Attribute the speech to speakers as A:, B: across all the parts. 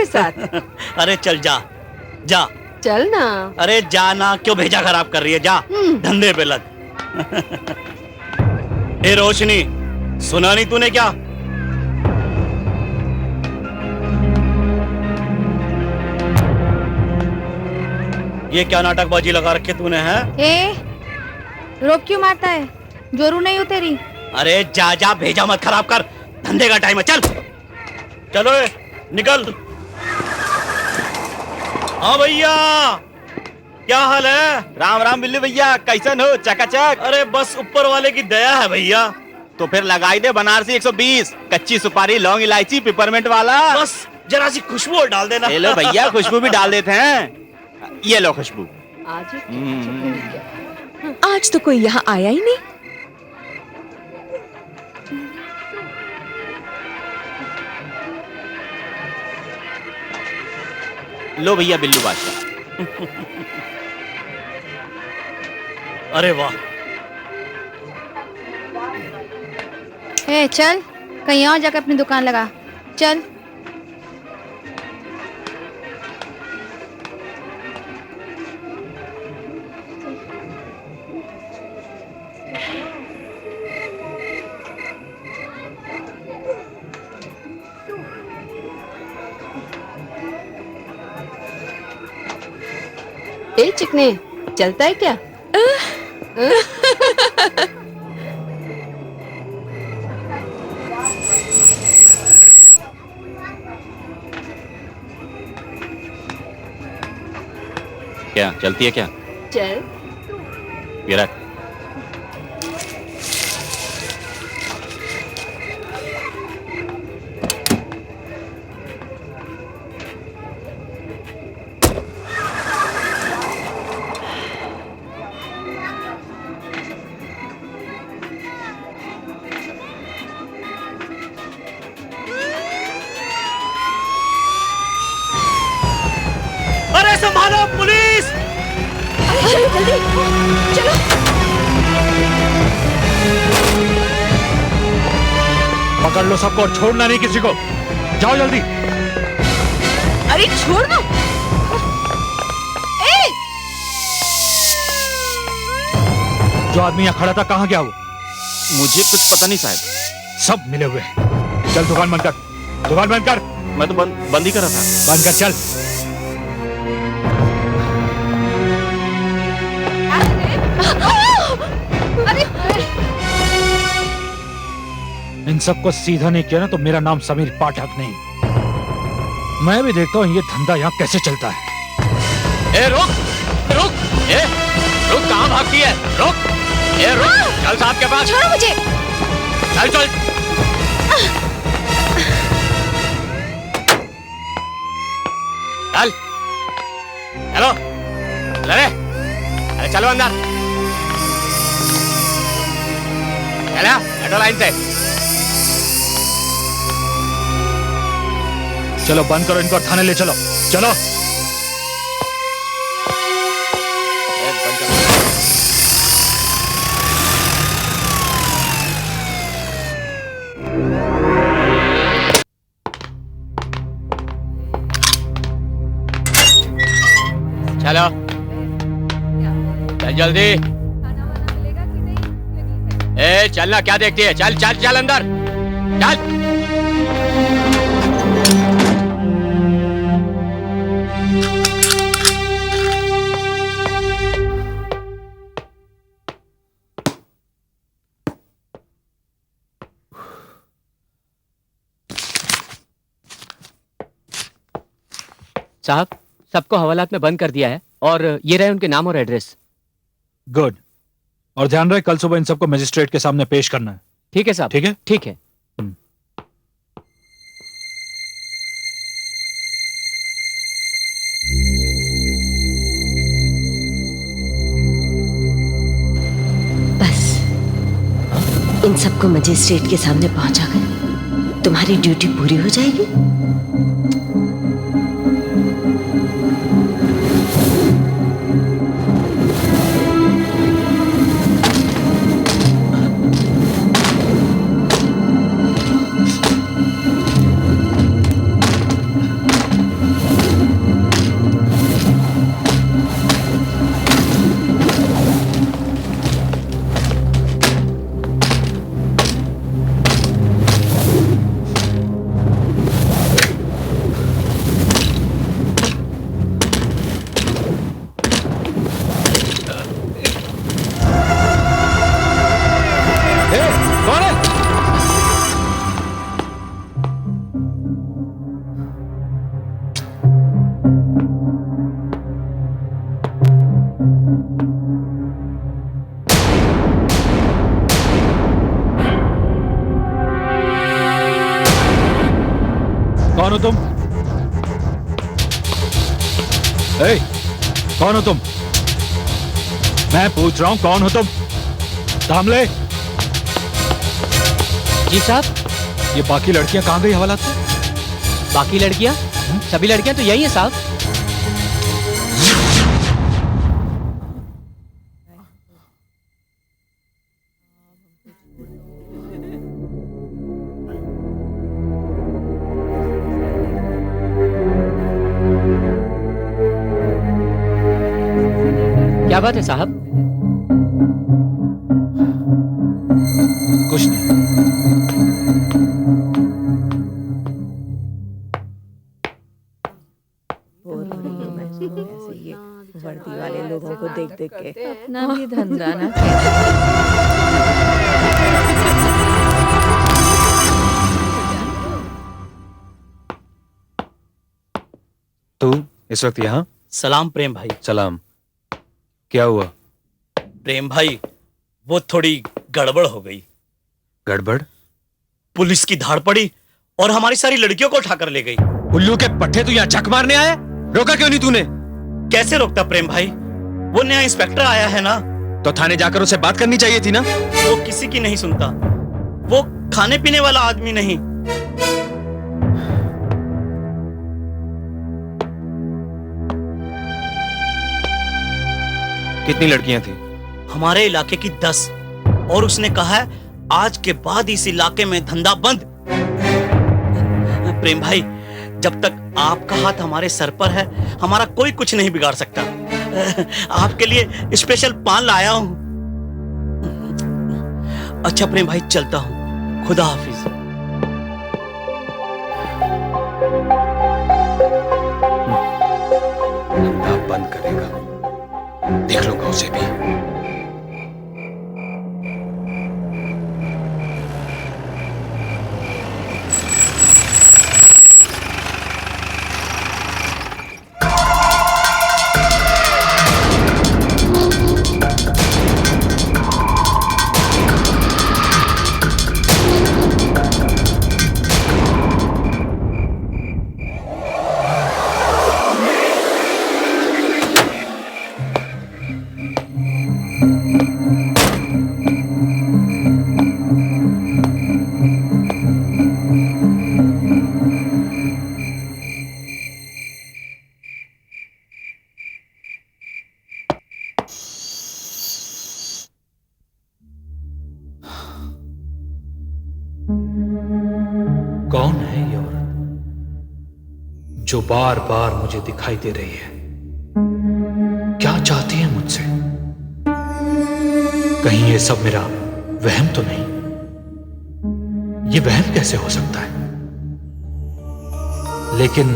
A: साथ।
B: अरे चल जा जा।
A: चल ना।
B: अरे जा ना, क्यों भेजा खराब कर रही है, जा धंधे पे लग। ए रोशनी, सुना नहीं तूने क्या? ये क्या नाटकबाजी लगा रखे तूने है?
C: रोक क्यों मारता है? जोरू नहीं हो तेरी।
B: अरे जा जा, भेजा मत खराब कर, धंधे का टाइम है, चल चलो निकल। हाँ भैया, क्या हाल है?
D: राम राम बिल्लू भैया, कैसन हो? चकाचक।
B: अरे बस ऊपर वाले की दया है भैया।
D: तो फिर लगाई दे बनारसी 120, कच्ची सुपारी, लौंग, इलायची, पिपरमेंट वाला।
B: बस जरा सी खुशबू और डाल देना।
D: ले लो भैया, खुशबू भी डाल देते हैं। ये लो खुशबू।
A: आज तो कोई यहाँ आया ही नहीं।
D: लो भैया बिल्लू बादशाह।
B: अरे वाह।
C: चल कहीं और जाकर अपनी दुकान लगा, चल।
A: ए चिकने, चलता है क्या?
D: क्या चलती है क्या?
A: चल।
D: ये रख।
B: अरे संभालो पुलिस!
A: चलो जल्दी, चलो।
E: पकड़ लो सबको और छोड़ना नहीं किसी को। जाओ जल्दी।
A: अरे छोड़ दो।
E: जो आदमी यहाँ खड़ा था कहाँ गया वो?
D: मुझे कुछ पता नहीं साहब।
E: सब मिले हुए हैं। चल दुकान बंद कर, दुकान बंद कर।
D: मैं तो बंद ही कर रहा था।
E: बंद कर, चल। इन सबको सीधा नहीं किया ना तो मेरा नाम समीर पाठक नहीं। मैं भी देखता हूँ ये धंधा यहाँ कैसे चलता है।
D: ए रुक रुक, ए रुक, कहाँ भागती है? रुक, ए रुक, चल साहब के पास।
C: छोड़ो मुझे।
D: चल चल। चल चलो, अरे चलो अंदर। चला बैठो लाइन से।
E: चलो बंद करो इनको, थाने ले चलो। चलो।
D: चलो चल जल्दी। ए चलना, क्या देखती है? चल चल चल अंदर चल।
F: साहब, सबको हवालात में बंद कर दिया है और ये रहे उनके नाम और एड्रेस।
E: गुड। और ध्यान रहे कल सुबह इन सबको मजिस्ट्रेट के सामने पेश करना है।
F: ठीक है साहब।
E: ठीक है,
F: ठीक है।
A: बस इन सबको मजिस्ट्रेट के सामने पहुंचा कर तुम्हारी ड्यूटी पूरी हो जाएगी।
E: ए, कौन हो तुम? मैं पूछ रहा हूं कौन हो तुम? दामले,
F: जी साहब।
E: ये बाकी लड़कियां कहां गई हवालात से?
F: बाकी लड़कियां? सभी लड़कियां तो यही हैं साहब। क्या बात है साहब?
E: कुछ नहीं।
G: वर्दी वाले लोगों को देख देख के
C: अपना भी धंधा ना
H: तू इस वक्त यहाँ?
B: सलाम प्रेम भाई।
H: सलाम। क्या हुआ?
B: प्रेम भाई, वो थोड़ी गड़बड़ हो गई।
H: गड़बड़?
B: पुलिस की धाड़ पड़ी और हमारी सारी लड़कियों को उठाकर ले गई।
H: उल्लू के पट्टे तू यहाँ झक मारने आया? रोका क्यों नहीं तूने?
B: कैसे रोकता प्रेम भाई, वो नया इंस्पेक्टर आया है ना।
H: तो थाने जाकर उसे बात करनी चाहिए थी ना।
B: वो किसी की नहीं सुनता, वो खाने पीने वाला आदमी नहीं।
H: कितनी लड़कियां थी?
B: हमारे इलाके की 10, और उसने कहा है आज के बाद इस इलाके में धंधा बंद। प्रेम भाई, जब तक आपका हाथ हमारे सर पर है, हमारा कोई कुछ नहीं बिगाड़ सकता। आपके लिए स्पेशल पान लाया हूं। अच्छा प्रेम भाई, चलता हूं। खुदा हाफिज।
H: धंधा बंद करेगा, देख लूंगा उसे भी।
E: कौन है ये औरत जो बार बार मुझे दिखाई दे रही है? क्या चाहती है मुझसे? कहीं ये सब मेरा वहम तो नहीं? ये वहम कैसे हो सकता है? लेकिन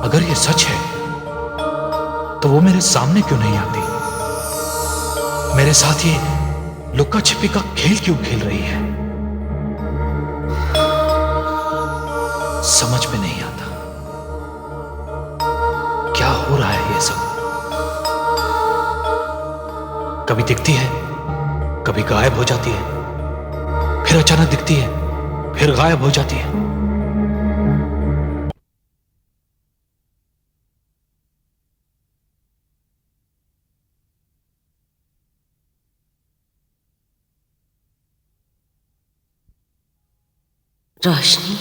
E: अगर ये सच है तो वो मेरे सामने क्यों नहीं आती? मेरे साथ ये लुक्का छिपी का खेल क्यों खेल रही है? समझ में नहीं आता क्या हो रहा है ये सब। कभी दिखती है, कभी गायब हो जाती है, फिर अचानक दिखती है, फिर गायब हो जाती है।
A: रोशनी,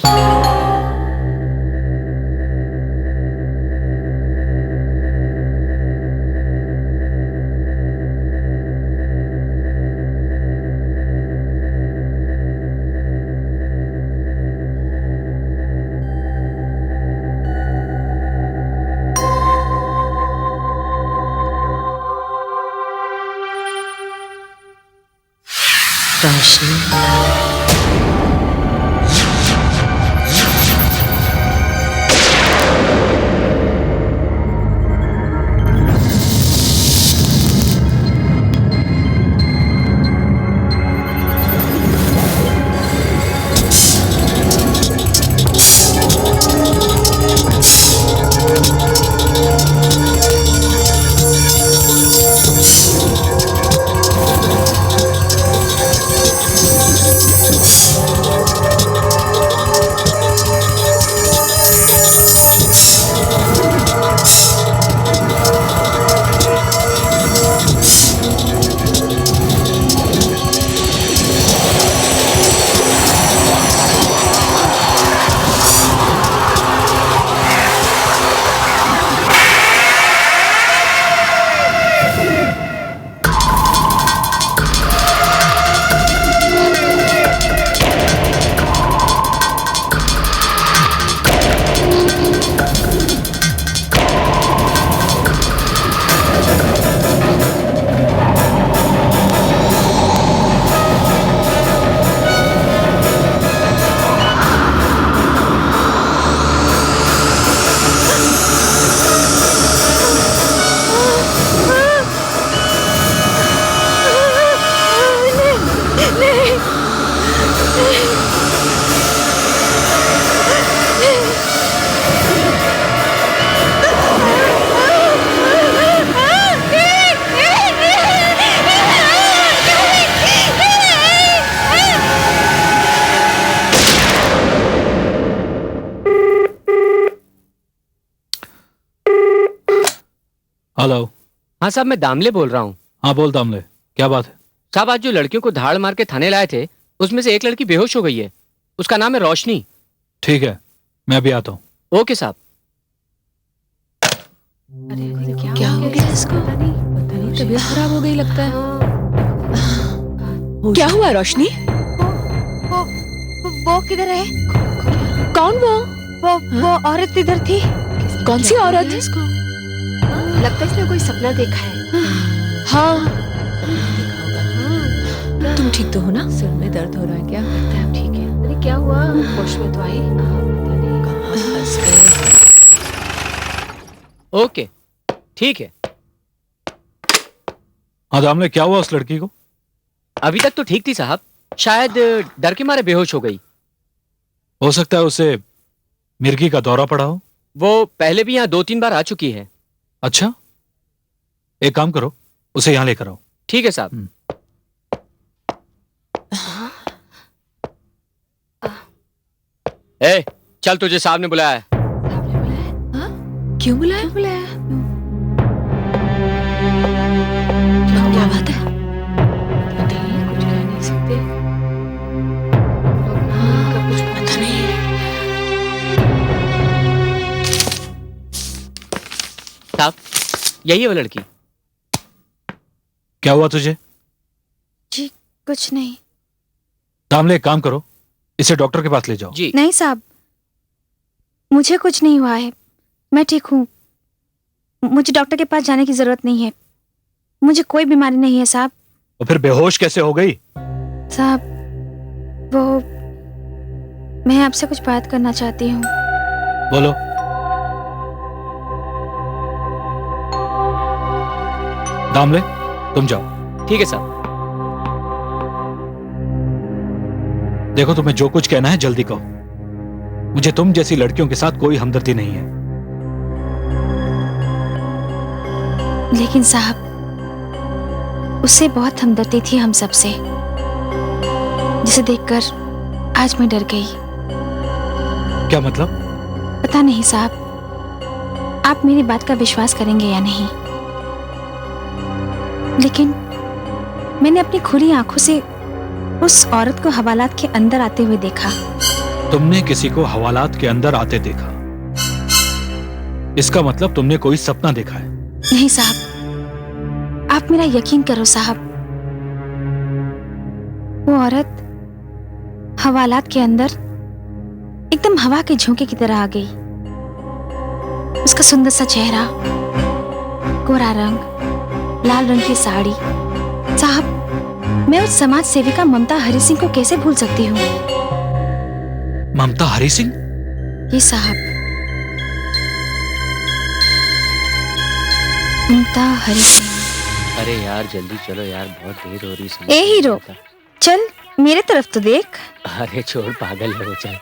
A: रोशनी,
E: हेलो।
F: हाँ साहब, मैं दामले बोल रहा हूँ।
E: हाँ बोल दामले, क्या बात है?
F: साहब, आज जो लड़कियों को धाड़ मार के थाने लाए थे, उसमें से एक लड़की बेहोश हो गई है। उसका नाम है रोशनी।
E: ठीक है, मैं अभी आता हूँ।
F: ओके साहब।
G: क्या हो गया इसको? पता नहीं, तबीयत खराब हो गई लगता है। क्या हुआ रोशनी?
C: वो किधर है?
G: कौन
C: वो औरत इधर थी।
G: कौन सी औरत?
A: लगता है इसने कोई सपना देखा है।
G: हाँ, तुम ठीक तो हो ना? सिर में दर्द हो रहा है क्या?
A: लगता है आप ठीक है। अरे क्या हुआ? होश में तो आई। पता नहीं
G: कहाँ फंस गए।
F: ओके, ठीक है।
E: हाँ दामले, क्या हुआ उस लड़की को?
F: अभी तक तो ठीक थी साहब, शायद डर के मारे बेहोश हो गई।
E: हो सकता है उसे मिर्गी का दौरा पड़ा हो।
F: वो पहले भी यहाँ 2-3 बार आ चुकी है।
E: अच्छा, एक काम करो, उसे यहाँ लेकर आओ।
F: ठीक है साहब। ए, चल, तुझे साहब ने बुलाया है।
G: क्यों बुलाया? क्या बात है?
A: पता नहीं, कुछ कह नहीं सकते। का कुछ पता नहीं है।
F: साहब, यही है वो लड़की।
E: क्या हुआ तुझे?
C: जी कुछ नहीं।
E: दामले, एक काम करो, इसे डॉक्टर के पास ले जाओ।
F: जी।
C: नहीं साहब, मुझे कुछ नहीं हुआ है। मैं ठीक हूँ। मुझे डॉक्टर के पास जाने की जरूरत नहीं है। मुझे कोई बीमारी नहीं है साहब।
E: तो फिर बेहोश कैसे हो गई?
C: साहब, वो मैं आपसे कुछ बात करना चाहती हूँ।
E: बोलो। दामले, तुम जाओ।
F: ठीक है साहब।
E: देखो, तुम्हें जो कुछ कहना है जल्दी कहो। मुझे तुम जैसी लड़कियों के साथ कोई हमदर्दी नहीं है।
C: लेकिन साहब, उससे बहुत हमदर्दी थी हम सबसे, जिसे देखकर आज मैं डर गई।
E: क्या मतलब?
C: पता नहीं साहब, आप मेरी बात का विश्वास करेंगे या नहीं, लेकिन मैंने अपनी खुली आंखों से उस औरत को हवालात के अंदर आते हुए देखा।
E: तुमने किसी को हवालात के अंदर आते देखा? इसका मतलब तुमने कोई सपना देखा है।
C: नहीं साहब, आप मेरा यकीन करो साहब, वो औरत हवालात के अंदर एकदम हवा के झोंके की तरह आ गई। उसका सुंदर सा चेहरा, गोरा रंग, लाल रंग की साड़ी। साहब, मैं उस समाज सेविका ममता हरि सिंह को कैसे भूल सकती हूँ?
E: ममता हरि सिंह?
C: ये साहब, ममता हरि सिंह।
F: अरे यार, जल्दी चलो यार, बहुत देर हो रही है।
C: ए हीरो, चल मेरे तरफ तो देख।
F: अरे छोड़, पागल है वो, चल।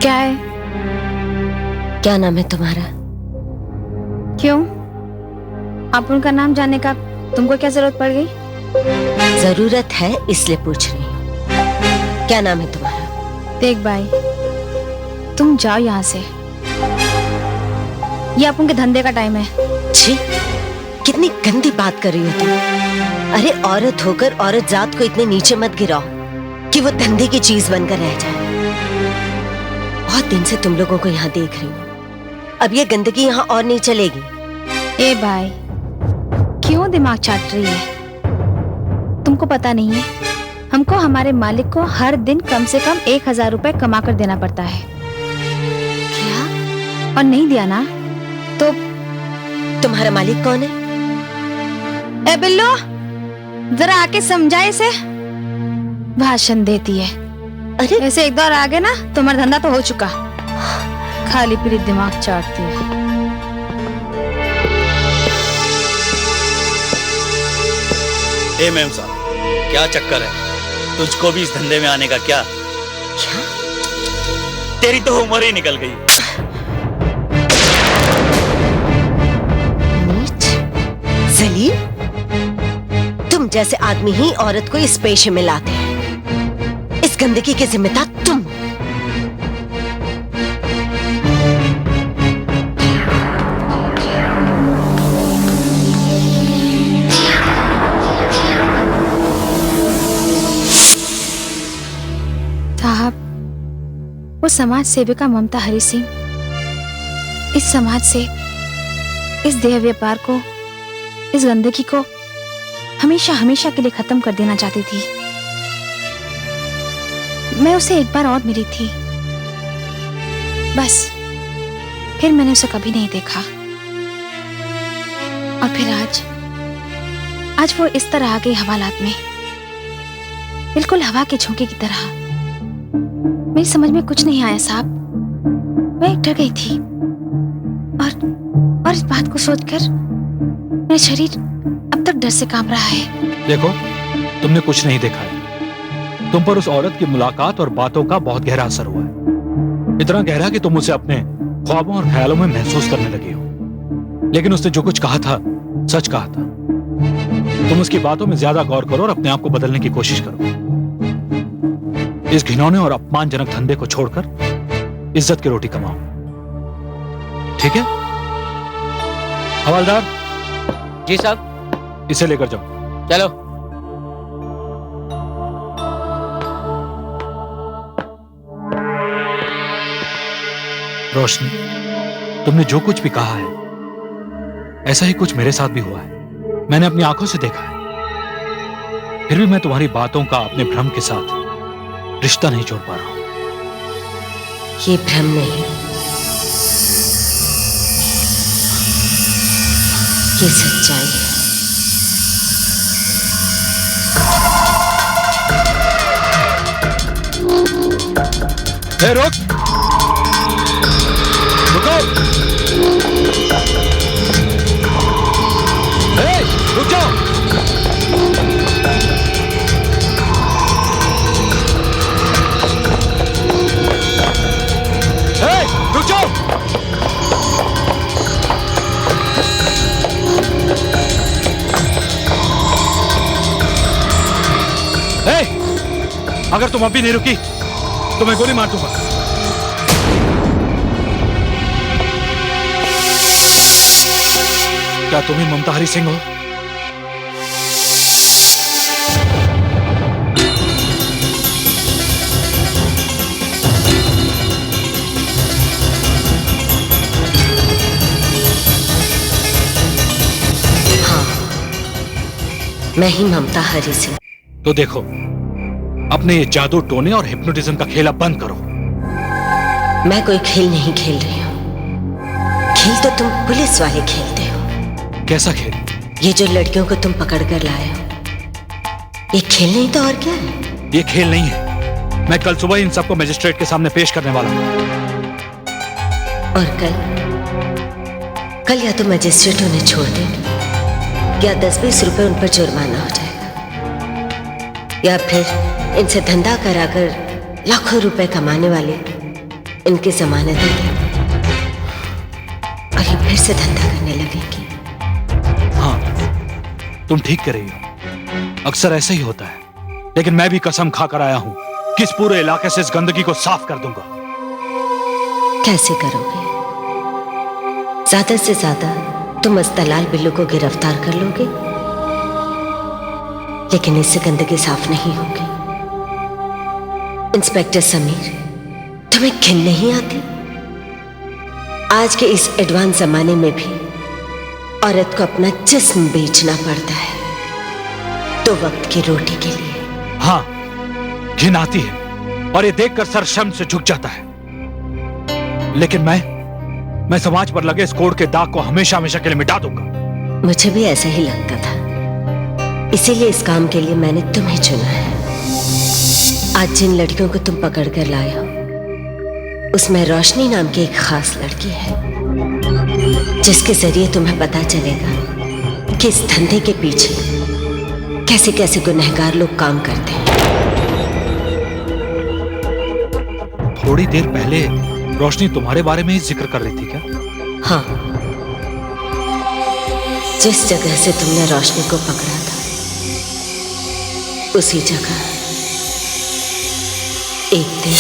C: क्या है?
A: क्या नाम है तुम्हारा?
C: क्यों? आप उनका नाम जानने का तुमको क्या जरूरत पड़ गई?
A: जरूरत है इसलिए पूछ रही हूँ। क्या नाम है तुम्हारा?
C: देख भाई, तुम जाओ यहाँ से। ये आप उनके धंधे का टाइम है।
A: छी, कितनी गंदी बात कर रही हो तुम। अरे औरत होकर औरत जात को इतने नीचे मत गिराओ कि वो धंधे की चीज बनकर रह जाए। बहुत दिन से तुम लोगों को यहाँ देख रही हूँ। अब ये गंदगी यहाँ और नहीं चलेगी।
C: ए भाई, क्यों दिमाग चाट रही है? तुमको पता नहीं है, हमको हमारे मालिक को हर दिन कम से कम 1000 रुपए कमा कर देना पड़ता है।
A: क्या?
C: और नहीं दिया ना तो
A: तुम्हारा मालिक कौन है?
C: ए बिल्लो, जरा आके समझाए इसे। भाषण देती है।
A: अरे
C: ऐसे एक दौर आगे ना, तुम्हारा धंधा तो हो चुका। खाली पीली दिमाग चाटती है।
B: ए मैम साहब, क्या चक्कर है? तुझको भी इस धंधे में आने का क्या? तेरी तो उम्र ही निकल गई।
A: नीच, जलील, तुम जैसे आदमी ही औरत को इस पेशे में लाते हैं। इस गंदगी के जिम्मेदार तुम हो।
C: साहब, वो समाज सेविका ममता हरि सिंह इस समाज से, इस देह व्यापार को, इस गंदगी को हमेशा हमेशा के लिए खत्म कर देना चाहती थी। मैं उसे एक बार और मिली थी, बस फिर मैंने उसे कभी नहीं देखा। और फिर आज वो इस तरह आ गई हवालात में, बिल्कुल हवा के झोंके की तरह। मेरी समझ में कुछ नहीं आया साहब, मैं डर गई थी और इस बात को सोचकर मेरा शरीर अब तक डर से कांप रहा है।
E: देखो, तुमने कुछ नहीं देखा है। तुम पर उस औरत की मुलाकात और बातों का बहुत गहरा असर हुआ है, इतना गहरा कि तुम उसे अपने ख्वाबों और ख्यालों में महसूस करने लगे हो। लेकिन उसने जो कुछ कहा था सच कहा था। तुम उसकी बातों में ज्यादा गौर करो और अपने आप को बदलने की कोशिश करो। इस घिनौने और अपमानजनक धंधे को छोड़कर इज्जत की रोटी कमाओ, ठीक है? हवलदार
F: जी साहब।
E: इसे लेकर जाओ।
F: चलो।
E: रोशनी, तुमने जो कुछ भी कहा है ऐसा ही कुछ मेरे साथ भी हुआ है। मैंने अपनी आंखों से देखा है। फिर भी मैं तुम्हारी बातों का अपने भ्रम के साथ रिश्ता नहीं जोड़ पा रहा हूं।
A: ये भ्रम नहीं, ये सच्चाई है।
E: रुक, रुको, रुक जाओ। रुक जाओ। अगर तुम अभी नहीं रुकी तो मैं गोली मार दूंगा। क्या तुम ही ममता हरि सिंह हो?
A: हाँ, मैं ही ममता हरि सिंह।
E: तो देखो, अपने ये जादू टोने और हिप्नोटिज्म का खेल अब बंद करो।
A: मैं कोई खेल नहीं खेल रही हूँ। खेल तो तुम पुलिस वाले खेलते हो।
E: कैसा खेल?
A: ये जो लड़कियों को तुम पकड़ कर लाए हो, ये खेल नहीं तो और क्या है?
E: ये खेल नहीं है। मैं कल सुबह इन सबको मजिस्ट्रेट के सामने पेश करने वाला हूँ।
A: और कल या तो मजिस्ट्रेट उन्हें छोड़ देंगे या 10-20 रुपए उन पर जुर्माना हो जाएगा, या फिर इनसे धंधा कराकर लाखों रुपए कमाने वाले इनकी जमानत दे देंगे और ये फिर से धंधा करने लगेंगे।
E: हाँ, तुम ठीक कह रही हो। अक्सर ऐसा ही होता है, लेकिन मैं भी कसम खाकर आया हूं कि इस पूरे इलाके से इस गंदगी को साफ कर दूंगा।
A: कैसे करोगे? ज्यादा से ज्यादा तुम इस दलाल बिल्लू को गिरफ्तार कर लोगे, लेकिन इससे गंदगी साफ नहीं होगी। इंस्पेक्टर समीर, तुम्हें घिन नहीं आती? आज के इस एडवांस जमाने में भी औरत को अपना जिस्म बेचना पड़ता है, तो वक्त की रोटी के लिए।
E: हाँ, घिन आती है और ये देखकर सर शर्म से झुक जाता है। लेकिन मैं समाज पर लगे इस कोड के दाग को हमेशा हमेशा के लिए मिटा दूंगा।
A: मुझे भी ऐसा ही लगता था, इसीलिए इस काम के लिए मैंने तुम्हें चुना है। आज जिन लड़कियों को तुम पकड़ कर लाए हो, उसमें रोशनी नाम की एक खास लड़की है, जिसके जरिए तुम्हें पता चलेगा कि इस धंधे के पीछे कैसे कैसे गुनहगार लोग काम करते हैं।
E: थोड़ी देर पहले रोशनी तुम्हारे बारे में ही जिक्र कर रही थी क्या?
A: हाँ, जिस जगह से तुमने रोशनी को पकड़ा था उसी जगह एक दिन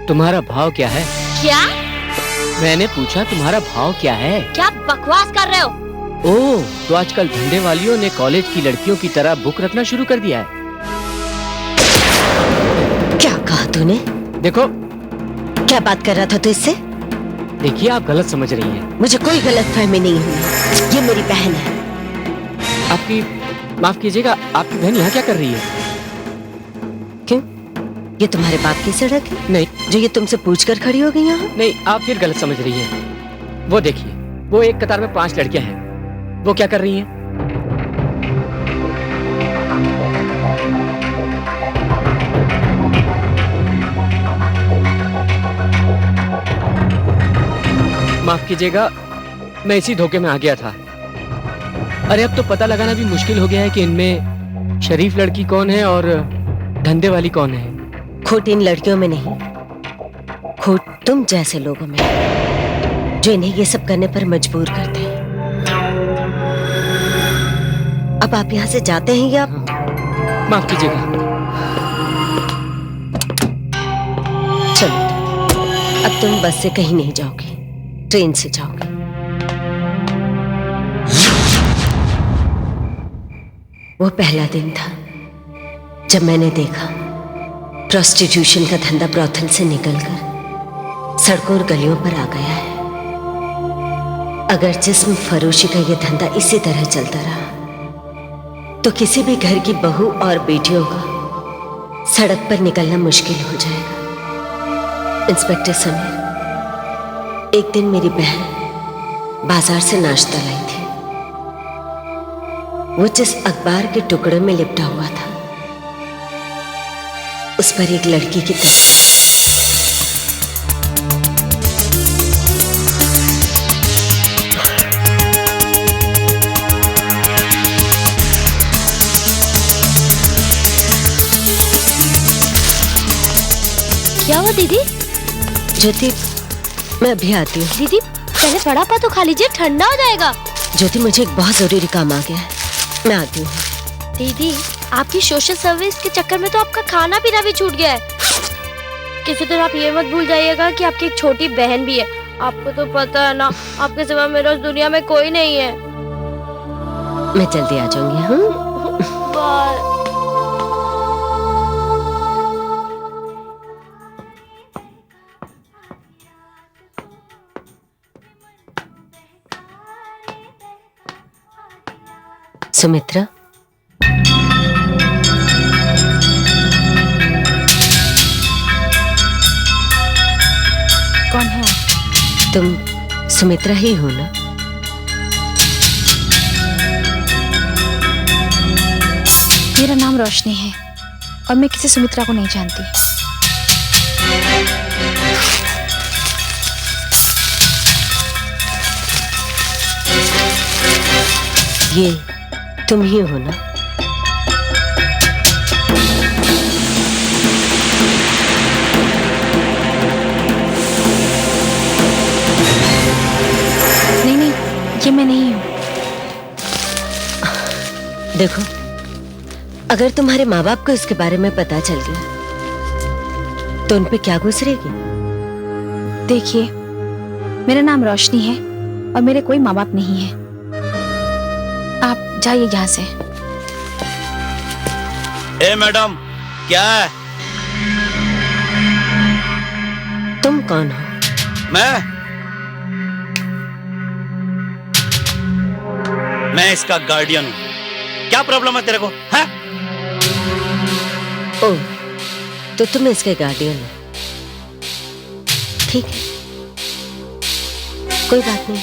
F: तुम्हारा भाव क्या है?
I: क्या?
F: मैंने पूछा तुम्हारा भाव क्या है?
I: क्या बकवास कर रहे हो?
F: ओह, तो आजकल धंधे वालियों ने कॉलेज की लड़कियों की तरह बुक रखना शुरू कर दिया है।
A: क्या कहा तूने?
F: देखो,
A: क्या बात कर रहा था तू इससे?
F: देखिए आप गलत समझ रही हैं।
A: मुझे कोई गलतफहमी नहीं हुई, ये मेरी बहन है।
F: आपकी माफ कीजिएगा, आपकी बहन यहाँ क्या कर रही है?
A: क्यों? ये तुम्हारे बाप की सड़क है?
F: नहीं
A: जो ये तुमसे पूछकर खड़ी हो गई यहाँ?
F: नहीं, आप फिर गलत समझ रही हैं। वो देखिए, वो एक कतार में 5 लड़कियां हैं। वो क्या कर रही हैं? माफ कीजिएगा, मैं इसी धोखे में आ गया था। अरे अब तो पता लगाना भी मुश्किल हो गया है कि इनमें शरीफ लड़की कौन है और धंधे वाली कौन है।
A: खोट इन लड़कियों में नहीं, खोट तुम जैसे लोगों में, जो इन्हें ये सब करने पर मजबूर करते हैं। अब आप यहाँ से जाते हैं या?
F: माफ कीजिएगा।
A: चलो, अब तुम बस से कहीं नहीं जाओगे, ट्रेन से जाओगे। वो पहला दिन था जब मैंने देखा प्रोस्टिट्यूशन का धंधा ब्रॉथल से निकलकर सड़कों और गलियों पर आ गया है। अगर जिस्म फरोशी का यह धंधा इसी तरह चलता रहा तो किसी भी घर की बहू और बेटियों का सड़क पर निकलना मुश्किल हो जाएगा। इंस्पेक्टर समीर, एक दिन मेरी बहन बाजार से नाश्ता लाई थी। वो जिस अखबार के टुकड़े में लिपटा हुआ था उस पर एक लड़की की तस्वीर।
I: क्या हुआ दीदी?
A: ज्योति, मैं अभी आती हूँ।
I: दीदी पहले बड़ा पा तो खा लीजिए, ठंडा हो जाएगा।
A: ज्योति, मुझे एक बहुत जरूरी काम आ गया है, मैं आती हूँ।
I: दीदी आपकी सोशल सर्विस के चक्कर में तो आपका खाना पीना भी छूट गया है। किसी दिन आप ये मत भूल जाइएगा कि आपकी एक छोटी बहन भी है। आपको तो पता है ना, आपके सिवा मेरा इस दुनिया में कोई नहीं है।
A: मैं जल्दी आ जाऊंगी। हाँ,
I: बाय।
A: सुमित्रा,
C: कौन है?
A: तुम सुमित्रा ही हो ना?
C: मेरा नाम रोशनी है और मैं किसी सुमित्रा को नहीं जानती।
A: ये तुम ही हो ना?
C: नहीं नहीं, ये मैं नहीं हूँ।
A: देखो, अगर तुम्हारे माँ बाप को इसके बारे में पता चल गया तो उन पे क्या गुजरेगी?
C: देखिए, मेरा नाम रोशनी है और मेरे कोई माँ बाप नहीं है। आप जाइए यहाँ से।
B: ए मैडम, क्या है?
A: तुम कौन हो?
B: मैं इसका गार्डियन हूँ। क्या प्रॉब्लम है तेरे को? हैं?
A: ओह, तो तुम इसके गार्डियन हो। ठीक है, कोई बात नहीं।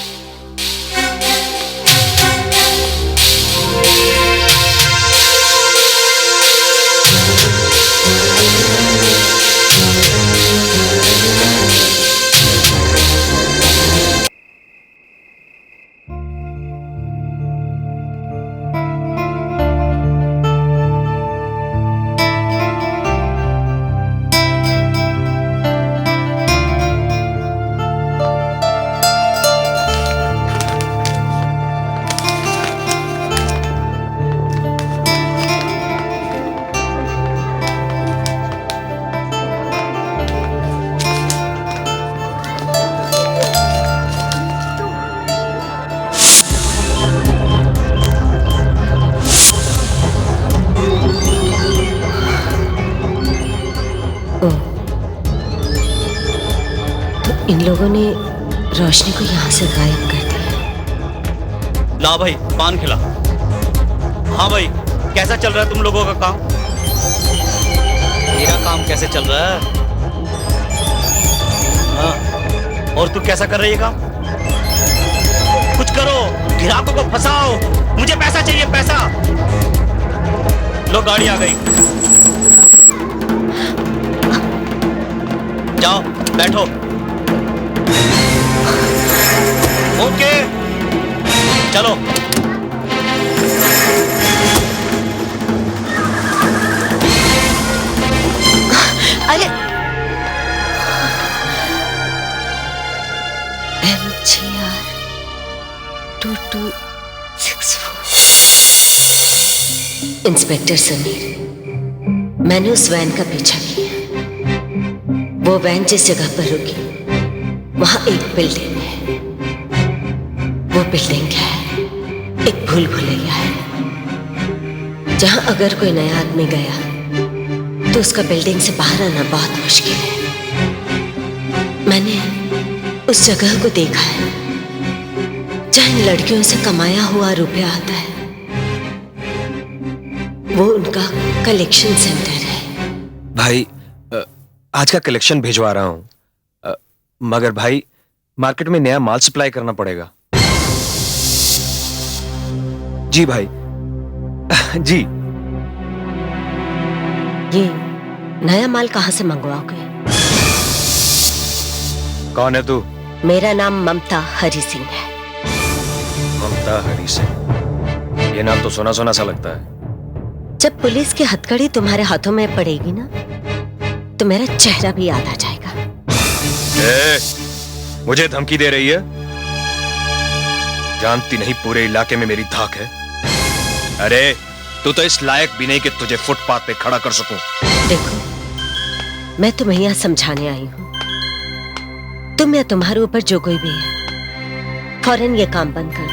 A: इन लोगों ने रोशनी को यहाँ से गायब कर दिया।
B: ला भाई पान खिला। हाँ भाई, कैसा चल रहा है तुम लोगों का काम? मेरा काम कैसे चल रहा है? हाँ, और तू कैसा कर रही है काम? कुछ करो, ग्राहकों को फंसाओ, मुझे पैसा चाहिए, पैसा। लो गाड़ी आ गई, जाओ बैठो। ओके चलो।
A: अरे MGR 2264। इंस्पेक्टर समीर, मैंने उस वैन का पीछा किया। वो वैन जिस जगह पर रुकी वहां एक बिल्डिंग है। वो बिल्डिंग है एक भूल भुलैया है, जहां अगर कोई नया आदमी गया तो उसका बिल्डिंग से बाहर आना बहुत मुश्किल है। मैंने उस जगह को देखा है जहां इन लड़कियों से कमाया हुआ रुपया आता है। वो उनका कलेक्शन सेंटर है।
H: भाई आज का कलेक्शन भिजवा रहा हूं, मगर भाई मार्केट में नया माल सप्लाई करना पड़ेगा। जी भाई। जी।
A: ये नया माल कहां से मंगवाओगे?
H: कौन है तू?
A: मेरा नाम ममता हरि सिंह है।
H: ममता हरि सिंह, ये नाम तो सुना सुना सा लगता है।
A: जब पुलिस की हथकड़ी तुम्हारे हाथों में पड़ेगी ना, तो मेरा चेहरा भी याद आ जाएगा।
H: मुझे धमकी दे रही है? जानती नहीं पूरे इलाके में मेरी धाक है। अरे तू तो इस लायक भी नहीं कि तुझे फुटपाथ पे खड़ा कर सकूं।
A: देखो, मैं तुम्हें यहां समझाने आई हूं। तुम या तुम्हारे ऊपर जो कोई भी है, फौरन ये काम बंद कर दो।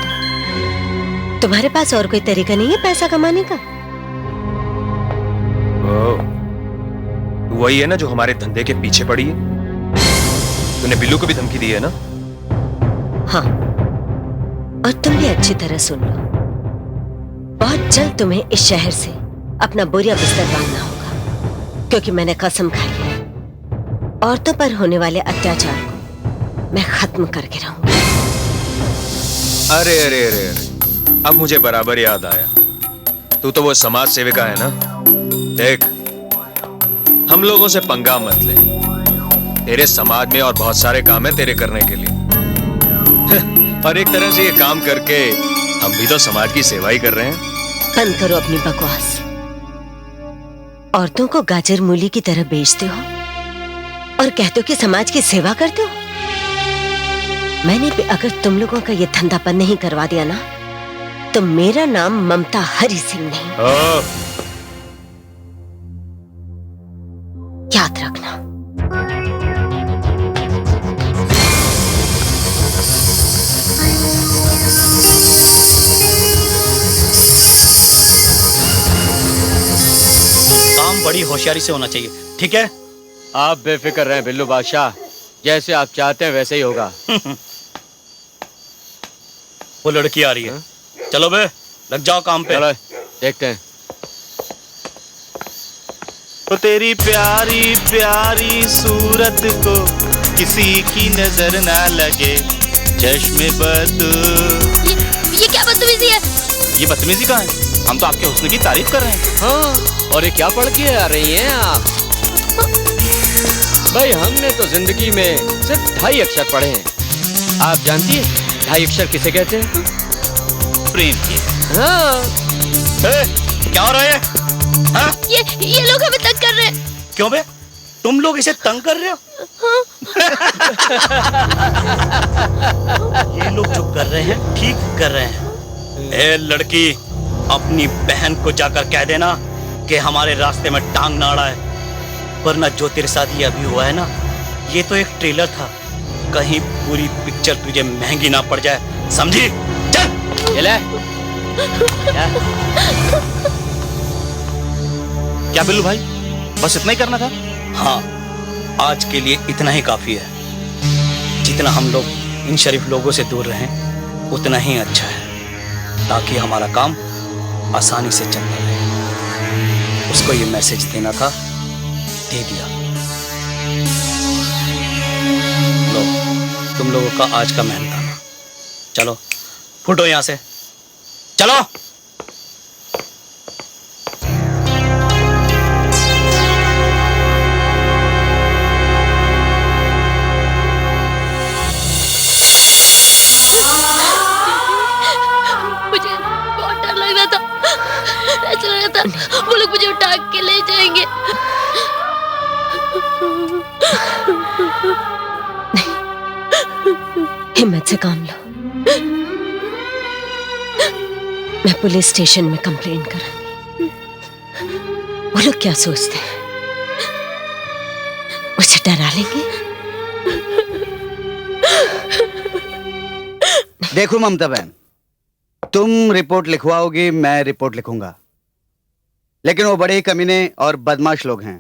A: तुम्हारे पास और कोई तरीका नहीं है पैसा कमाने का?
H: तू वही है ना जो हमारे धंधे के पीछे पड़ी है? तूने बिल्लू को भी धमकी दी है ना?
A: हाँ, और तुम भी अच्छी तरह सुन लो। बहुत जल्द तुम्हें इस शहर से अपना बोरिया बिस्तर बांधना होगा, क्योंकि मैंने कसम खाई है औरतों पर होने वाले अत्याचार को मैं खत्म करके रहूंगी।
H: अरे अरे अरे अरे, अब मुझे बराबर याद आया। तू तो वो समाज सेविका है ना? देख, हम लोगों से पंगा मत ले। तेरे समाज में और बहुत सारे काम है तेरे करने के लिए। और एक तरह से ये काम करके हम भी तो समाज की सेवा ही कर रहे हैं।
A: बंद करो अपनी बकवास। औरतों को गाजर मूली की तरह बेचते हो और कहते हो कि समाज की सेवा करते हो। मैंने भी अगर तुम लोगों का ये धंधा बंद नहीं करवा दिया ना, तो मेरा नाम ममता हरि सिंह नहीं। याद रखना।
B: काम बड़ी होशियारी से होना चाहिए, ठीक है?
F: आप बेफिक्र रहें बिल्लू बादशाह, जैसे आप चाहते हैं वैसे ही होगा।
B: वो लड़की आ रही है। चलो बे, लग जाओ काम पे।
F: चलो देखते हैं।
J: तो तेरी प्यारी प्यारी सूरत को
B: किसी की नजर ना लगे चश्मे बद।
I: ये क्या बदतमीजी है?
B: ये बदतमीजी कहाँ है? हम तो आपके हुस्न की तारीफ कर रहे हैं।
F: हाँ, और ये क्या पढ़ के आ रही हैं आप? भाई हमने तो जिंदगी में सिर्फ 2.5 अक्षर पढ़े हैं। आप जानती हैं 2.5 अक्षर किसे कहते हैं?
B: प्रेम की।
F: हाँ।
B: क्या हो रहा है? हाँ?
I: ये लोग हमें तंग कर रहे हैं।
B: क्यों बे? तुम लोग इसे तंग कर रहे हो? ये लोग जो कर रहे हैं ठीक कर रहे हैं। ए लड़की, अपनी बहन को जाकर कह देना कि हमारे रास्ते में टांग ना अड़ाए, वरना जो तेरे साथ ये अभी हुआ है ना, ये तो एक ट्रेलर था, कहीं पूरी पिक्चर तुझे महंगी ना पड़ जाए, समझी? चल
F: ये ले।
B: क्या बिल्लू भाई, बस इतना ही करना था? हाँ, आज के लिए इतना ही काफी है। जितना हम लोग इन शरीफ लोगों से दूर रहें उतना ही अच्छा है, ताकि हमारा काम आसानी से चलता रहे। उसको ये मैसेज देना था, दे दिया। लो, तुम लोगों का आज का मेहनताना। चलो फुटो यहां से, चलो।
I: मुझे बहुत डर लग रहा था, ऐसा लग रहा था वो लोग मुझे उठा के ले जाएंगे।
A: हिम्मत से काम लो। मैं पुलिस स्टेशन में कंप्लेन करूंगी। वो लोग क्या सोचते हैं? मुझे डरा लेंगे?
J: देखो ममता बहन, तुम रिपोर्ट लिखवाओगी, मैं रिपोर्ट लिखूंगा, लेकिन वो बड़े ही कमीने और बदमाश लोग हैं।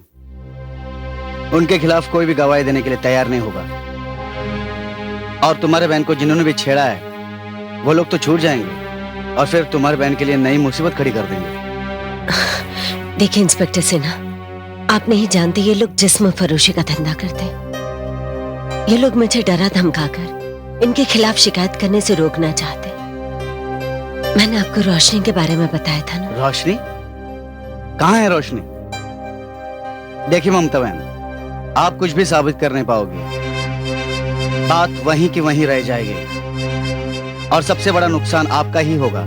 J: उनके खिलाफ कोई भी गवाही देने के लिए तैयार नहीं होगा। और तुम्हारे बहन को जिन्होंने भी छेड़ा है वो लोग तो छूट जाएंगे और फिर तुम्हारे बहन के लिए नई मुसीबत खड़ी कर देंगे।
A: देखिए इंस्पेक्टर सिन्हा, आप नहीं जानते ये लोग जिस्म फरोशी का धंधा करते हैं। ये लोग मुझे डरा धमकाकर इनके खिलाफ शिकायत करने से रोकना चाहते। मैंने आपको रोशनी के बारे में बताया था ना।
J: रोशनी? कहाँ है रोशनी? देखिए ममता बहन, आप कुछ भी साबित कर नहीं पाओगे। बात वहीं की वहीं रह जाएगी और सबसे बड़ा नुकसान आपका ही होगा।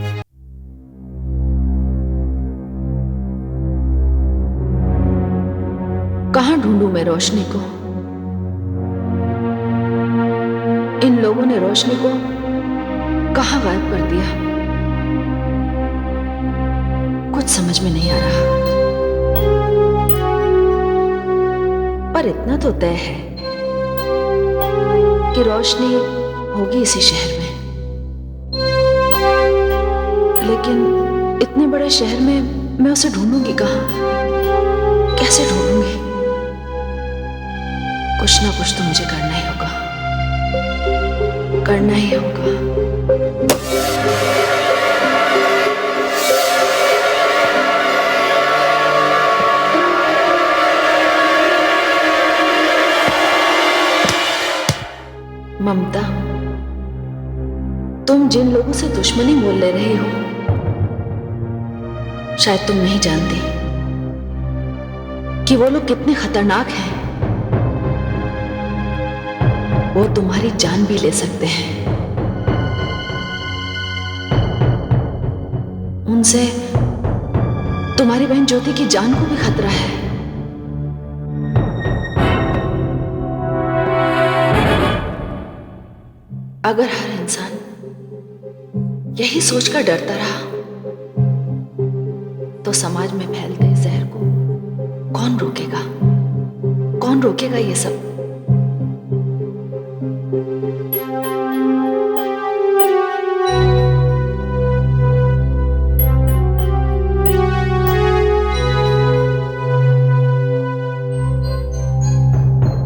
G: कहाँ ढूंढूं मैं रोशनी को? इन लोगों ने रोशनी को कहाँ गायब कर दिया? कुछ समझ में नहीं आ रहा। पर इतना तो तय है कि रोशनी होगी इसी शहर में, लेकिन इतने बड़े शहर में मैं उसे ढूंढूंगी कहाँ? कैसे ढूंढूंगी? कुछ ना कुछ तो मुझे करना ही होगा, करना ही होगा। ममता, तुम जिन लोगों से दुश्मनी मोल ले रही हो, शायद तुम नहीं जानती कि वो लोग कितने खतरनाक हैं। वो तुम्हारी जान भी ले सकते हैं। उनसे तुम्हारी बहन ज्योति की जान को भी खतरा है। अगर हर इंसान यही सोचकर डरता रहा तो समाज में फैलते इस जहर को कौन रोकेगा? कौन रोकेगा ये सब?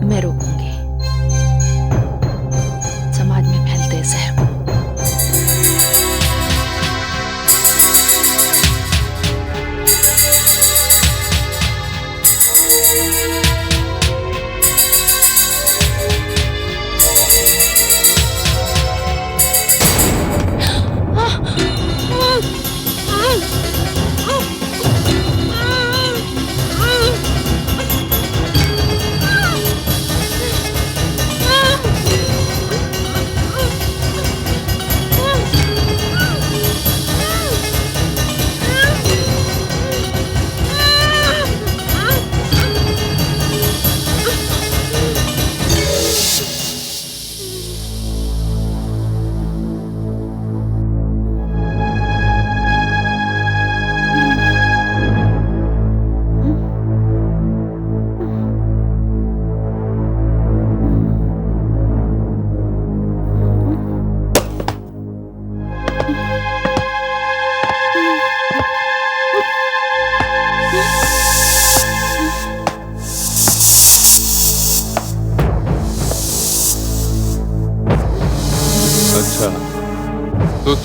G: मैं रोकूंगी समाज में फैलते इस जहर को।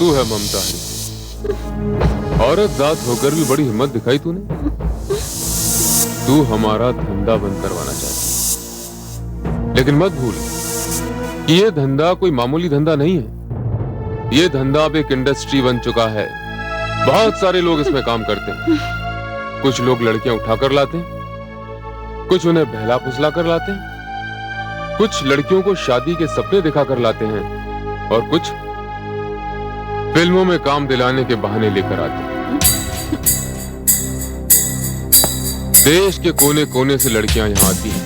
K: तू है ममता हरी। औरत जात होकर भी बड़ी हिम्मत दिखाई तूने। तू हमारा धंधा बंद करवाना चाहती, लेकिन मत भूल कि ये धंधा कोई मामूली धंधा नहीं है। ये धंधा अब एक इंडस्ट्री बन चुका है। बहुत सारे लोग इसमें काम करते हैं। कुछ लोग लड़कियां उठाकर लाते हैं, कुछ उन्हें बहला फुसला कर लाते हैं, कुछ लड़कियों को शादी के सपने दिखाकर लाते हैं, और कुछ फिल्मों में काम दिलाने के बहाने लेकर आते हैं। देश के कोने कोने से लड़कियां यहां आती हैं।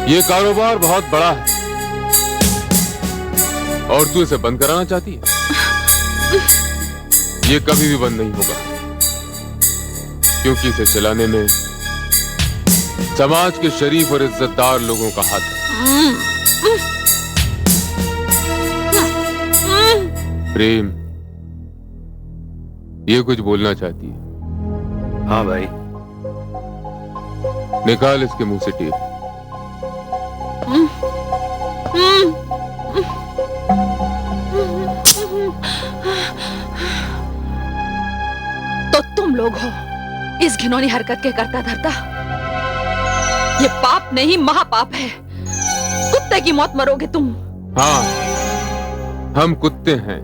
K: ये कारोबार बहुत बड़ा है और तू इसे बंद कराना चाहती है। ये कभी भी बंद नहीं होगा, क्योंकि इसे चलाने में समाज के शरीफ और इज्जतदार लोगों का हाथ है। प्रेम, ये कुछ बोलना चाहती है।
H: हाँ भाई।
K: निकाल इसके मुंह से टेप।
G: तो तुम लोग हो इस घिनौनी हरकत के करता धरता। ये पाप नहीं महापाप है। कुत्ते की मौत मरोगे तुम।
K: हाँ, हम कुत्ते हैं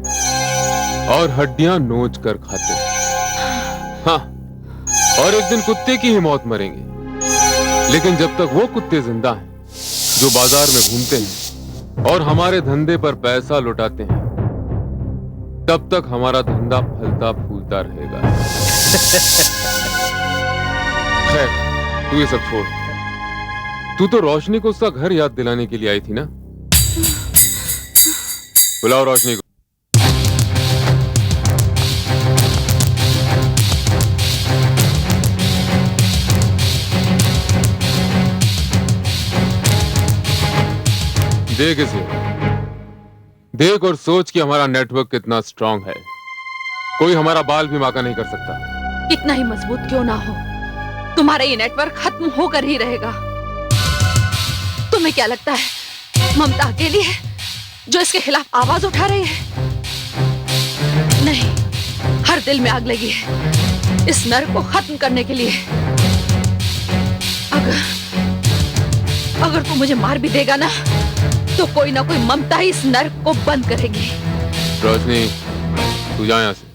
K: और हड्डियां नोच कर खाते हैं। हाँ, और एक दिन कुत्ते की ही मौत मरेंगे। लेकिन जब तक वो कुत्ते जिंदा हैं जो बाजार में घूमते हैं और हमारे धंधे पर पैसा लुटाते हैं, तब तक हमारा धंधा फलता फूलता रहेगा। खैर, तू ये सब छोड़। तू तो रोशनी को उसका घर याद दिलाने के लिए आई थी ना? बुलाओ रोशनी को। देख इसे, देख और सोच कि हमारा नेटवर्क कितना स्ट्रांग है। कोई हमारा बाल भी माका नहीं कर सकता।
G: कितना ही मजबूत क्यों ना हो, तुम्हारा ये नेटवर्क खत्म होकर ही रहेगा। तुम्हें क्या लगता है ममता अकेली है जो इसके खिलाफ आवाज उठा रही है? नहीं, हर दिल में आग लगी है इस नर को खत्म करने के लिए। अगर तू मुझे मार भी देगा ना, तो कोई ना कोई ममता ही इस नर को बंद करेगी।
K: रोशनी, तू जा यहां से।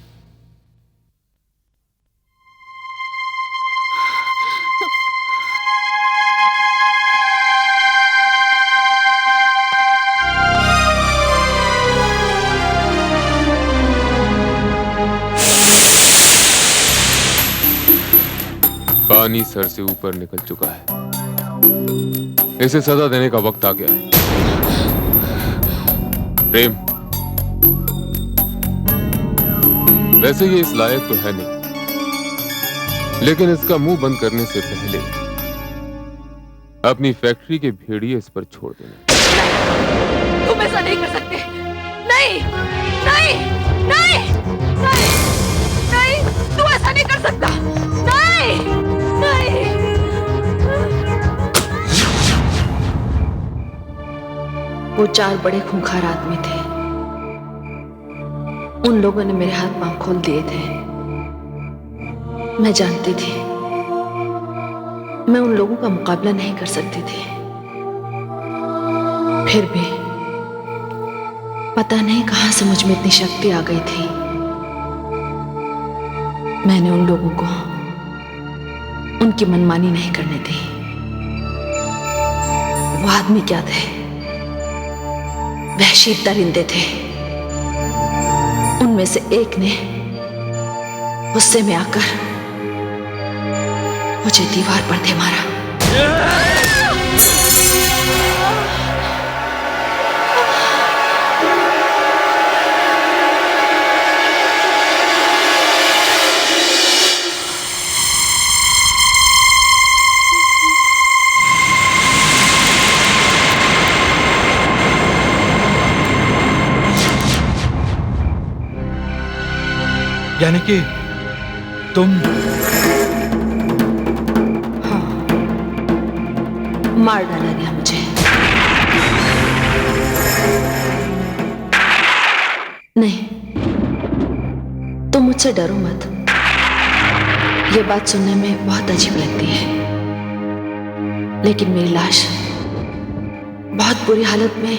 K: पानी सर से ऊपर निकल चुका है। इसे सजा देने का वक्त आ गया है। प्रेम, वैसे ये इस लायक तो है नहीं, लेकिन इसका मुंह बंद करने से पहले अपनी फैक्ट्री के भेड़िए इस पर छोड़ देना।
G: तुम ऐसा नहीं कर सकते। नहीं, नहीं, नहीं, नहीं, नहीं, तू ऐसा नहीं कर सकता। नहीं, नहीं। वो 4 बड़े खूंखार आदमी थे। उन लोगों ने मेरे हाथ पांव खोल दिए थे। मैं जानती थी मैं उन लोगों का मुकाबला नहीं कर सकती थी। फिर भी पता नहीं कहां से मुझ में इतनी शक्ति आ गई थी। मैंने उन लोगों को उनकी मनमानी नहीं करने दी। वो आदमी क्या थे? वहशी दरिंदे थे। उनमें से एक ने गुस्से में आकर मुझे दीवार पर दे मारा।
E: यानी कि तुम?
G: हाँ, मार डाला गया मुझे। मुझसे डरो मत। ये बात सुनने में बहुत अजीब लगती है, लेकिन मेरी लाश बहुत बुरी हालत में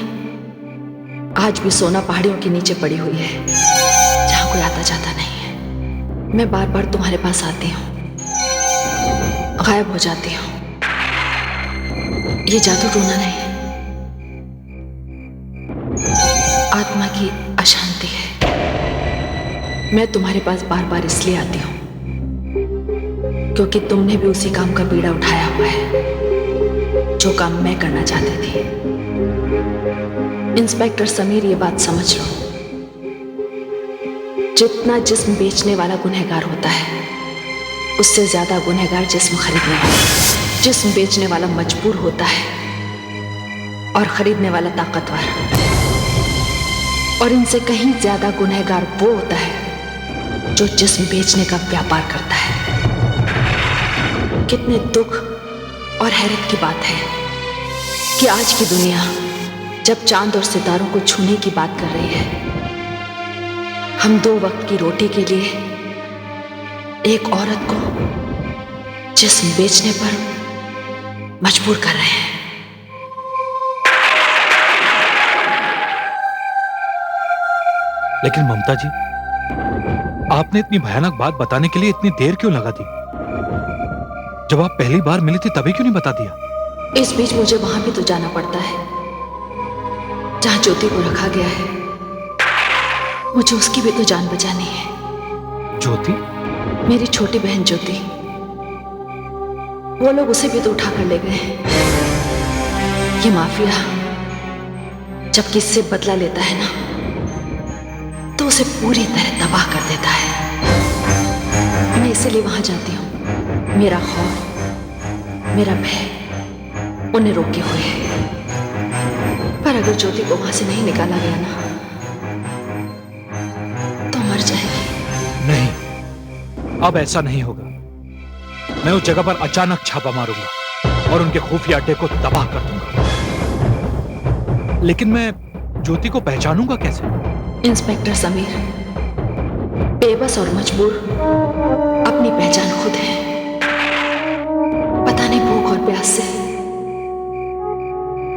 G: आज भी सोना पहाड़ियों के नीचे पड़ी हुई है, जहां कोई आता जाता नहीं है। मैं बार बार तुम्हारे पास आती हूँ, गायब हो जाती हूँ। ये जादू टोना नहीं, आत्मा की अशांति है। मैं तुम्हारे पास बार बार इसलिए आती हूँ क्योंकि तुमने भी उसी काम का बीड़ा उठाया हुआ है जो काम मैं करना चाहती थी। इंस्पेक्टर समीर, ये बात समझ लो, जितना जिस्म बेचने वाला गुनहगार होता है, उससे ज्यादा गुनहगार जिस्म खरीदने वाला। जिस्म बेचने वाला मजबूर होता है और खरीदने वाला ताकतवर, और इनसे कहीं ज्यादा गुनहगार वो होता है जो जिस्म बेचने का व्यापार करता है। कितने दुख और हैरत की बात है कि आज की दुनिया जब चांद और सितारों को छूने की बात कर रही है, हम 2 वक्त की रोटी के लिए एक औरत को जिस्म बेचने पर मजबूर कर रहे हैं।
E: लेकिन ममता जी, आपने इतनी भयानक बात बताने के लिए इतनी देर क्यों लगा दी? जब आप पहली बार मिली थी तभी क्यों नहीं बता दिया?
G: इस बीच मुझे वहां भी तो जाना पड़ता है जहां ज्योति को रखा गया है। मुझे उसकी भी तो जान बचानी है।
E: ज्योति?
G: मेरी छोटी बहन ज्योति। वो लोग उसे भी तो उठा कर ले गए हैं। ये माफिया जब किससे बदला लेता है ना, तो उसे पूरी तरह तबाह कर देता है। मैं इसलिए वहां जाती हूँ। मेरा खौफ, मेरा भय उन्हें रोके हुए है। पर अगर ज्योति को वहां से नहीं निकाला गया ना, तो मर जाएगी।
E: नहीं, अब ऐसा नहीं होगा। मैं उस जगह पर अचानक छापा मारूंगा और उनके खुफिया अड्डे को तबाह कर दूंगा। लेकिन मैं ज्योति को पहचानूंगा कैसे?
G: इंस्पेक्टर समीर, बेबस और मजबूर अपनी पहचान खुद है। पता नहीं भूख और प्यास से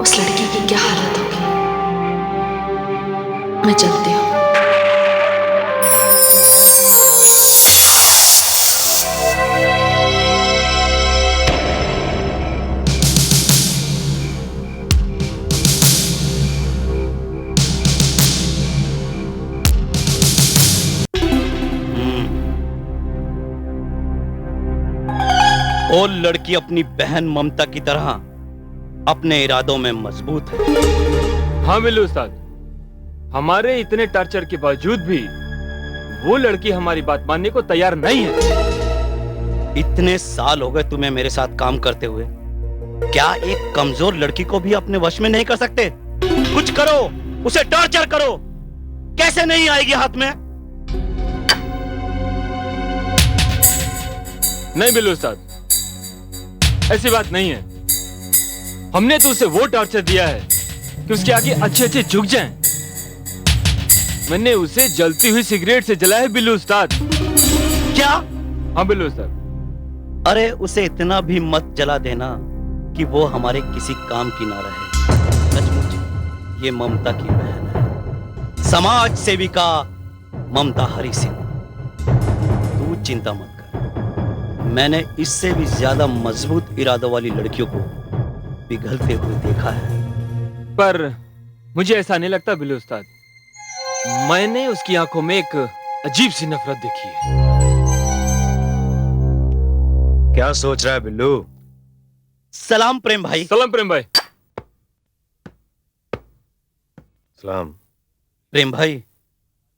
G: उस लड़की की क्या हालत होगी। मैं चलती हूँ।
B: वो लड़की अपनी बहन ममता की तरह अपने इरादों में मजबूत है।
K: हाँ बिल्लू उस्ताद, हमारे इतने टॉर्चर के बावजूद भी वो लड़की हमारी बात मानने को तैयार नहीं है।
B: इतने साल हो गए तुम्हें मेरे साथ काम करते हुए, क्या एक कमजोर लड़की को भी अपने वश में नहीं कर सकते? कुछ करो, उसे टॉर्चर करो। कैसे नहीं आएगी हाथ में?
K: नहीं बिल्लू उस्ताद, ऐसी बात नहीं है। हमने तो उसे वो टॉर्चर दिया है कि उसके आगे अच्छे अच्छे झुक जाएं। मैंने उसे जलती हुई सिगरेट से जलाया है बिल्लू उस्ताद।
B: क्या?
K: हाँ बिल्लू उस्ताद।
B: अरे उसे इतना भी मत जला देना कि वो हमारे किसी काम की ना रहे। सचमुच ये ममता की बहन है, समाज सेविका ममता हरि सिंह। तू चिंता मत कर, मैंने इससे भी ज्यादा मजबूत इरादों वाली लड़कियों को पिघलते हुए देखा है।
K: पर मुझे ऐसा नहीं लगता बिल्लू उस्ताद। मैंने उसकी आंखों में एक अजीब सी नफरत देखी है।
H: क्या सोच रहा है बिल्लू?
B: सलाम प्रेम भाई।
K: सलाम प्रेम भाई।
H: सलाम।
B: प्रेम भाई,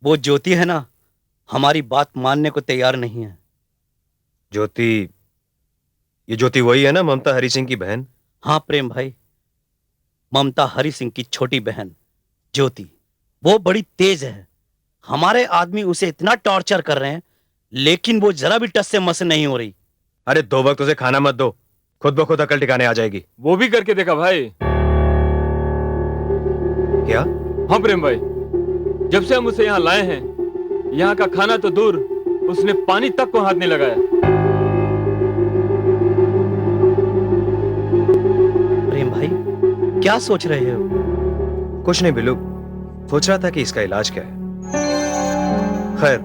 B: वो ज्योति है ना, हमारी बात मानने को तैयार नहीं है।
H: ज्योति? ये ज्योति वही है ना, ममता हरि सिंह की बहन?
B: हाँ प्रेम भाई, ममता हरि सिंह की छोटी बहन ज्योति। वो बड़ी तेज है। हमारे आदमी उसे इतना टॉर्चर कर रहे हैं, लेकिन वो जरा भी टस से मस नहीं हो रही।
H: अरे 2 वक्त उसे खाना मत दो, खुद ब खुद अकल ठिकाने आ जाएगी।
K: वो भी करके देखा भाई।
H: क्या?
K: हाँ प्रेम भाई, जब से हम उसे यहाँ लाए हैं, यहाँ का खाना तो दूर, उसने पानी तक को हाथ नहीं लगाया।
B: प्रेम भाई, क्या सोच रहे हो?
H: कुछ नहीं बिल्लू, सोच रहा था कि इसका इलाज क्या है। खैर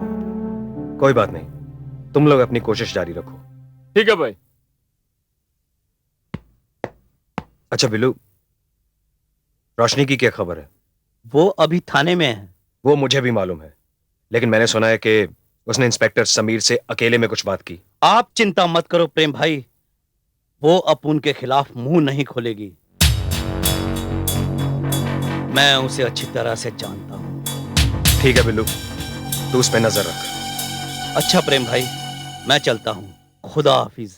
H: कोई बात नहीं, तुम लोग अपनी कोशिश जारी रखो।
K: ठीक है भाई।
H: अच्छा बिल्लू, रोशनी की क्या खबर है?
B: वो अभी थाने में है।
H: वो मुझे भी मालूम है, लेकिन मैंने सुना है कि उसने इंस्पेक्टर समीर से अकेले में कुछ बात की।
B: आप चिंता मत करो प्रेम भाई, वो अपुन के खिलाफ मुंह नहीं खोलेगी। मैं उसे अच्छी तरह से जानता हूं।
H: ठीक है बिल्लू, तू उस पे नजर रख।
B: अच्छा प्रेम भाई, मैं चलता हूं। खुदा हाफिज।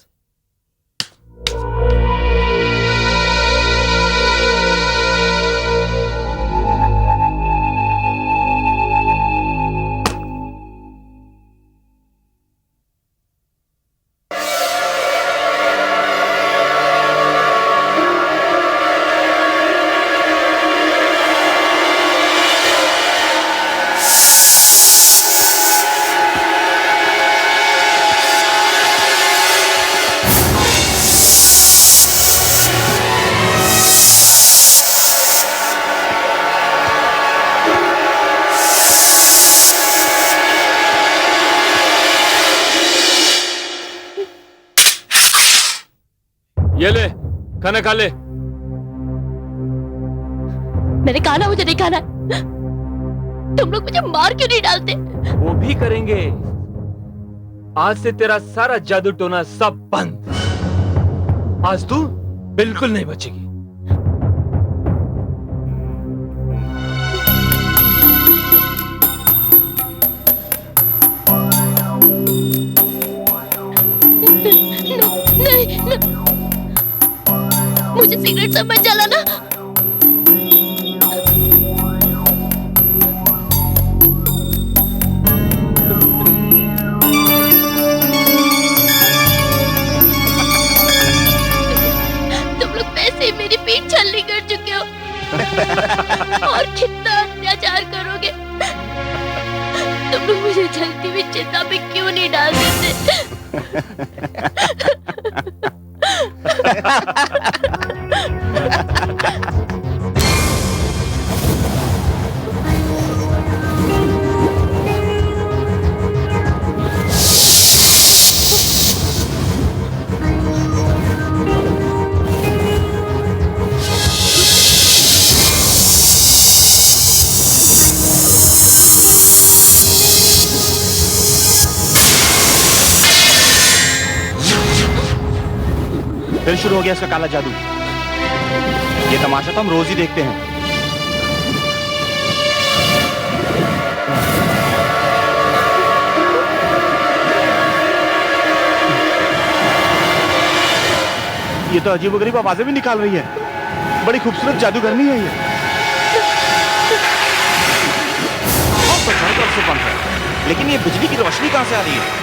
K: ये ले, खाना खा ले।
I: मैंने कहा ना मुझे नहीं खाना। तुम लोग मुझे मार क्यों नहीं डालते?
K: वो भी करेंगे। आज से तेरा सारा जादू टोना सब बंद। आज तू बिल्कुल नहीं बचेगी।
I: नहीं, मुझे सिगरेट से मत जलाना। तुम लोग वैसे ही मेरी पीठ छलनी कर चुके हो और कितना अत्याचार करोगे। तुम लोग मुझे जलती हुई चिता पे क्यों नहीं डाल देते?
L: फिर शुरू हो गया इसका काला जादू। ये तमाशा तो हम रोज ही देखते हैं। ये तो अजीबोगरीब आवाजें भी निकाल रही है। बड़ी खूबसूरत जादूगरनी है ये। बहुत तो चारों तरफ से बंद है, लेकिन ये बिजली की रोशनी कहां से आ रही है?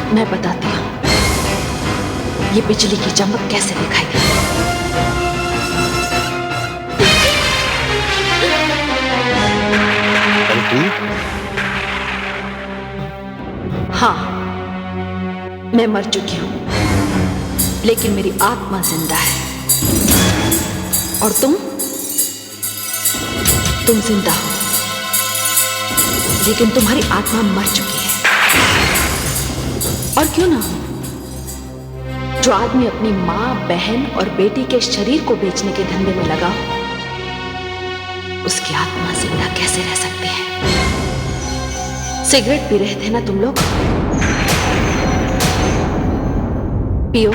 G: मैं बताती हूँ ये बिजली की चमक कैसे दिखाई देती है। हाँ, मैं मर चुकी हूं, लेकिन मेरी आत्मा जिंदा है। और तुम जिंदा हो, लेकिन तुम्हारी आत्मा मर चुकी है। और क्यों ना हो, जो आदमी अपनी माँ, बहन और बेटी के शरीर को बेचने के धंधे में लगा, उसकी आत्मा जिंदा कैसे रह सकती है? सिगरेट पी रहे थे ना तुम लोग? पियो।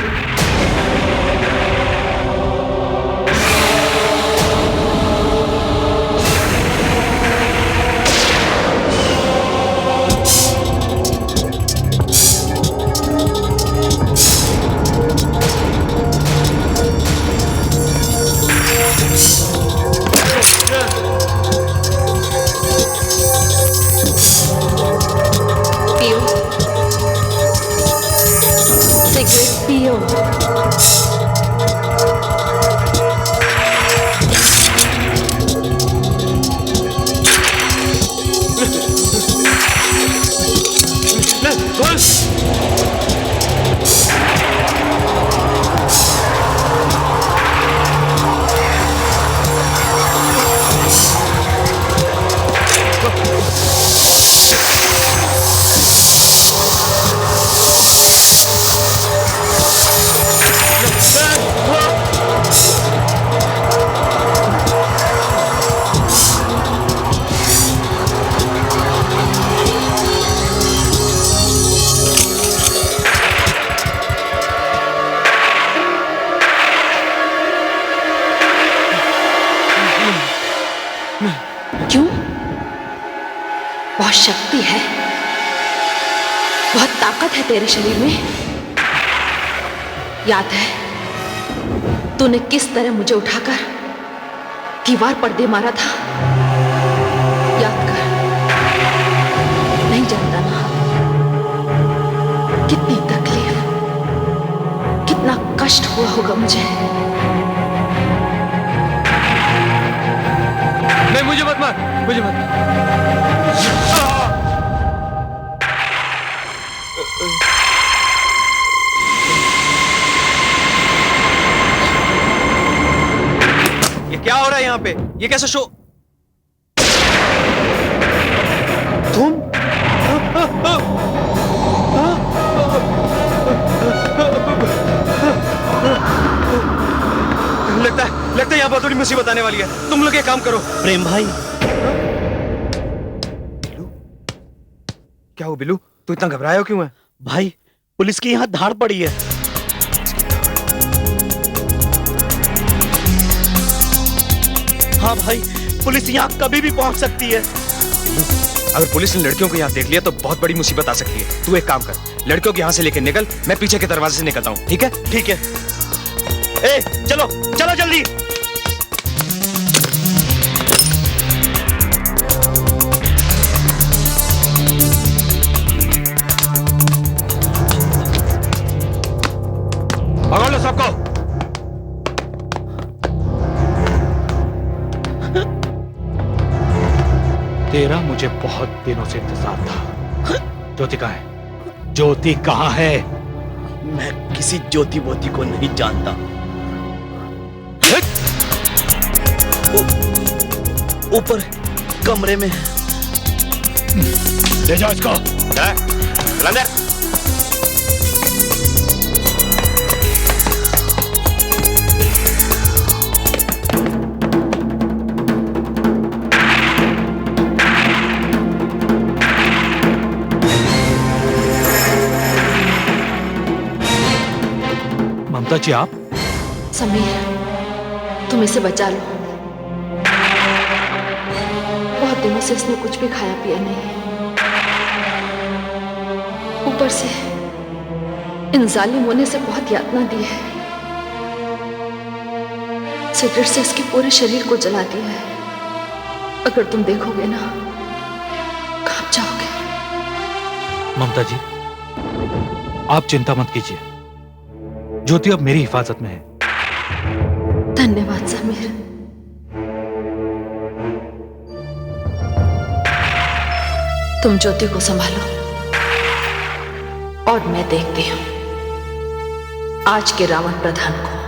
G: बहुत शक्ति है, बहुत ताकत है तेरे शरीर में। याद है तूने किस तरह मुझे उठाकर दीवार पर दे मारा था? याद कर। नहीं जानता ना कितनी तकलीफ, कितना कष्ट हुआ होगा मुझे।
H: नहीं, मुझे मत मार, मुझे मत मार। ये क्या हो रहा है यहाँ पे? ये कैसा शो? तुम? लगता है यहाँ बहुत बड़ी मुसीबत आने वाली है। तुम लोग एक काम करो।
B: प्रेम भाई,
H: बिल्लू, क्या हो बिल्लू? तू इतना घबराया हो क्यों है?
B: भाई पुलिस की यहाँ धाड़ पड़ी है। हाँ भाई, पुलिस यहाँ कभी भी पहुंच सकती है।
H: अगर पुलिस ने लड़कियों को यहाँ देख लिया तो बहुत बड़ी मुसीबत आ सकती है। तू एक काम कर, लड़कियों को यहाँ से लेकर निकल, मैं पीछे के दरवाजे से निकलता हूँ। ठीक है?
B: ठीक है। ए, चलो चलो जल्दी।
H: पकड़ लो सबको।
E: तेरा मुझे बहुत दिनों से इंतजार था। ज्योति कहाँ है? ज्योति कहाँ है?
B: मैं किसी ज्योति बोती को नहीं जानता। ऊपर कमरे में।
E: ले जाओ इसको।
H: चल अंदर।
E: ममता जी आप?
G: समीर, तुम इसे बचा लो। बहुत दिनों से इसने कुछ भी खाया पिया नहीं है। ऊपर से इन जालिमों ने इसे बहुत यातना दी है। सिगरेट से इसके पूरे शरीर को जला दिया है। अगर तुम देखोगे ना, कांप जाओगे।
E: ममता जी, आप चिंता मत कीजिए। ज्योति अब मेरी हिफाजत में है।
G: धन्यवाद समीर। तुम ज्योति को संभालो और मैं देखती हूं आज के रावण प्रधान को।